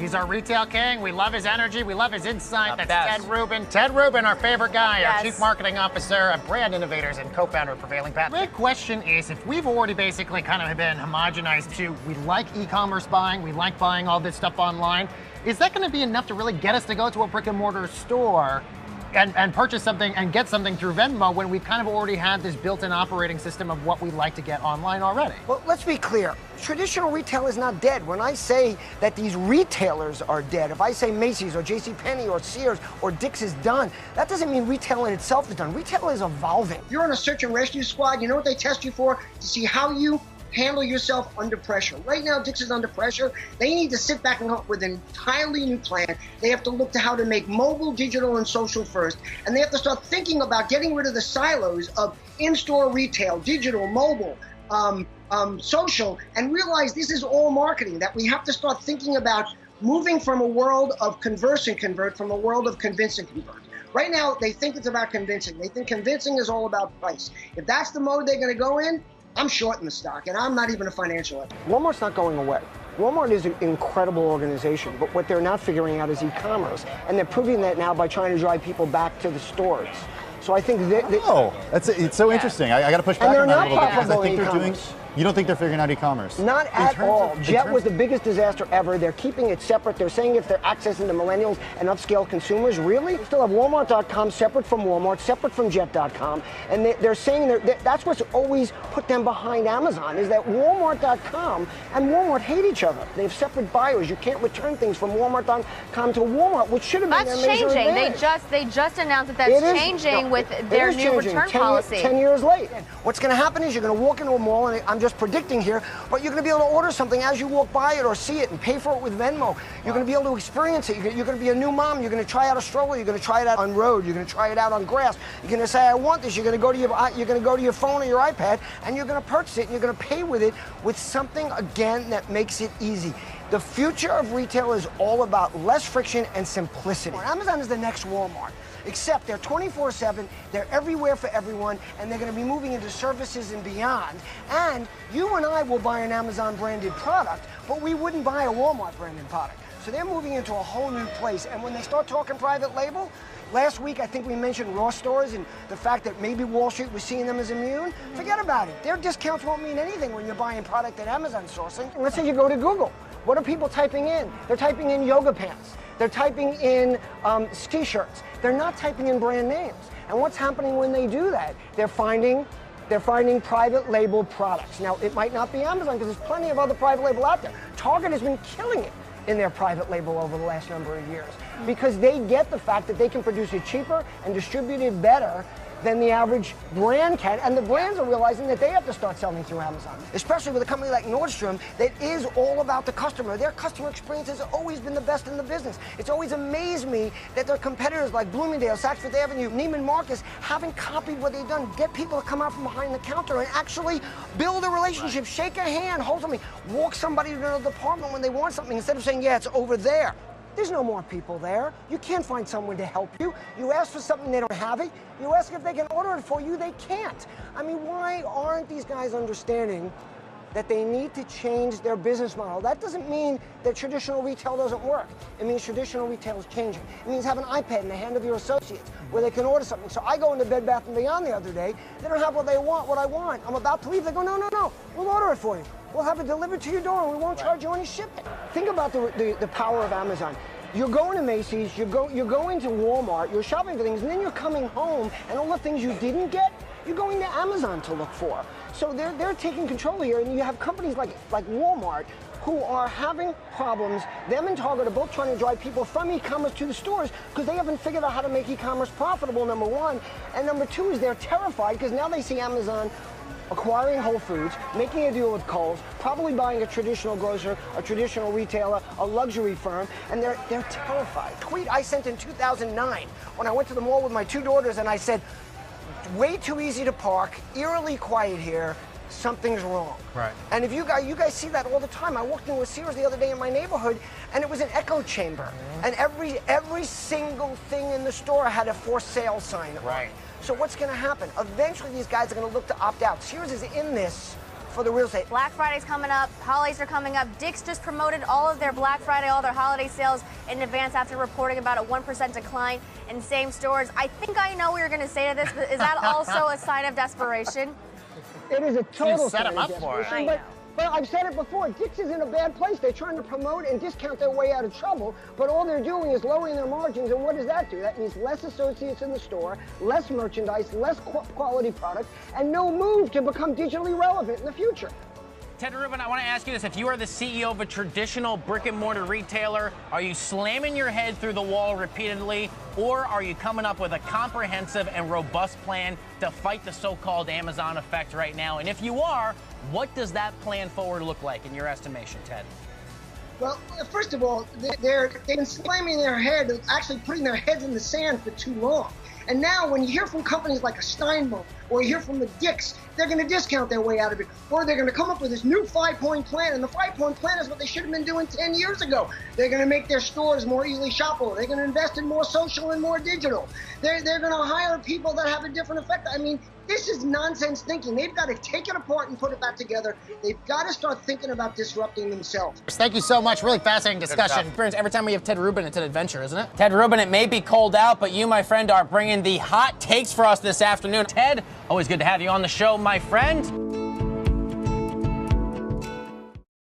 He's our retail king. We love his energy. We love his insight. The That's best. Ted Rubin. Ted Rubin, our favorite guy, Yes. our Chief Marketing Officer, Brand Innovators, and co-founder of Prevailing Path. The big question is, if we've already basically kind of been homogenized to, we like e-commerce buying, we like buying all this stuff online, is that going to be enough to really get us to go to a brick and mortar store and purchase something and get something through Venmo when we've kind of already had this built-in operating system of what we like to get online already? Well, let's be clear. Traditional retail is not dead. When I say that these retailers are dead, if I say Macy's or JCPenney or Sears or Dick's is done, that doesn't mean retail in itself is done. Retail is evolving. You're on a search and rescue squad. You know what they test you for? To see how you handle yourself under pressure. Right now, Dick's is under pressure. They need to sit back and come up with an entirely new plan. They have to look to how to make mobile, digital, and social first. And they have to start thinking about getting rid of the silos of in-store retail, digital, mobile, social, and realize this is all marketing, that we have to start thinking about moving from a world of converse and convert from a world of convince and convert. Right now, they think it's about convincing. They think convincing is all about price. If that's the mode they're going to go in, I'm shorting the stock, and I'm not even a financial expert. Walmart's not going away. Walmart is an incredible organization, but what they're not figuring out is e-commerce, and they're proving that now by trying to drive people back to the stores. So I think it's so interesting. I got to push back on that a little bit because I think they're doing. e-commerce. You don't think they're figuring out e-commerce? Not at all. Jet was the biggest disaster ever. They're keeping it separate. They're saying if they're accessing the millennials and upscale consumers, really? They still have Walmart.com separate from Walmart, separate from Jet.com. And they're saying that's what's always put them behind Amazon, is that Walmart.com and Walmart hate each other. They have separate buyers. You can't return things from Walmart.com to Walmart, which should have been their major advantage. They just announced that that's changing with their new return policy. 10 years late. What's going to happen is you're going to walk into a mall, and I'm just predicting here, but you're going to be able to order something as you walk by it or see it and pay for it with Venmo. You're going to be able to experience it. You're going to be a new mom. You're going to try out a stroller. You're going to try it out on road. You're going to try it out on grass. You're going to say, I want this. You're going to go to your phone or your iPad, and you're going to purchase it, and you're going to pay with it with something, again, that makes it easy. The future of retail is all about less friction and simplicity. Amazon is the next Walmart, except they're 24/7, they're everywhere for everyone, and they're going to be moving into services and beyond. And you and I will buy an Amazon branded product, but we wouldn't buy a Walmart branded product. So they're moving into a whole new place. And when they start talking private label, last week I think we mentioned Ross stores and the fact that maybe Wall Street was seeing them as immune. Forget about it. Their discounts won't mean anything when you're buying product that Amazon's sourcing. Let's say you go to Google. What are people typing in? They're typing in yoga pants. They're typing in t-shirts. They're not typing in brand names. And what's happening when they do that? They're finding private label products. Now, it might not be Amazon because there's plenty of other private label out there. Target has been killing it in their private label over the last number of years because they get the fact that they can produce it cheaper and distribute it better than the average brand can, and the brands are realizing that they have to start selling through Amazon, especially with a company like Nordstrom that is all about the customer. Their customer experience has always been the best in the business. It's always amazed me that their competitors like Bloomingdale, Saks Fifth Avenue, Neiman Marcus haven't copied what they've done. Get people to come out from behind the counter and actually build a relationship, shake a hand, hold something, walk somebody to another department when they want something instead of saying, yeah, it's over there. There's no more people there. You can't find someone to help you. You ask for something, they don't have it. You ask if they can order it for you, they can't. I mean, why aren't these guys understanding that they need to change their business model? That doesn't mean that traditional retail doesn't work. It means traditional retail is changing. It means have an iPad in the hand of your associates where they can order something. So I go into Bed Bath & Beyond the other day. They don't have what I want. I'm about to leave. They go, no, we'll order it for you. We'll have it delivered to your door and we won't charge you any shipping. Think about the power of Amazon. You're going to Macy's, you're going to Walmart, you're shopping for things, and then you're coming home, and all the things you didn't get, you're going to Amazon to look for. So they're taking control here, and you have companies like Walmart who are having problems. Them and Target are both trying to drive people from e-commerce to the stores because they haven't figured out how to make e-commerce profitable, number one. And number two is they're terrified because now they see Amazon acquiring Whole Foods, making a deal with Kohl's, probably buying a traditional grocer, a traditional retailer, a luxury firm, and they're terrified. Tweet I sent in 2009 when I went to the mall with my two daughters and I said, way too easy to park, eerily quiet here, something's wrong. Right. And if you guys see that all the time. I walked into a Sears the other day in my neighborhood and it was an echo chamber. And every single thing in the store had a for sale sign on it. Right. So what's going to happen? Eventually, these guys are going to look to opt out. Sears is in this for the real estate. Black Friday's coming up, holidays are coming up. Dick's just promoted all of their Black Friday, all their holiday sales in advance after reporting about a 1% decline in same stores. I think I know what you're going to say to this, but is that also a sign of desperation? It is a total set sign him of up for it. desperation, but I've said it before, Dick's is in a bad place. They're trying to promote and discount their way out of trouble, but all they're doing is lowering their margins, and what does that do? That means less associates in the store, less merchandise, less quality product, and no move to become digitally relevant in the future. Ted Rubin, I want to ask you this. If you are the CEO of a traditional brick-and-mortar retailer, are you slamming your head through the wall repeatedly, or are you coming up with a comprehensive and robust plan to fight the so-called Amazon effect right now? And if you are, what does that plan forward look like in your estimation, Ted? Well, first of all, they've been slamming their head, actually putting their heads in the sand for too long. And now when you hear from companies like a Steinbock or you hear from the Dick's, they're going to discount their way out of it. Or they're going to come up with this new 5-point plan. And the 5-point plan is what they should have been doing 10 years ago. They're going to make their stores more easily shoppable. They're going to invest in more social and more digital. They're going to hire people that have a different effect. I mean, this is nonsense thinking. They've got to take it apart and put it back together. They've got to start thinking about disrupting themselves. Thank you so much. Really fascinating discussion. Every time we have Ted Rubin, it's an adventure, isn't it? Ted Rubin, it may be cold out, but you, my friend, are bringing the hot takes for us this afternoon. Ted, always good to have you on the show, my friend.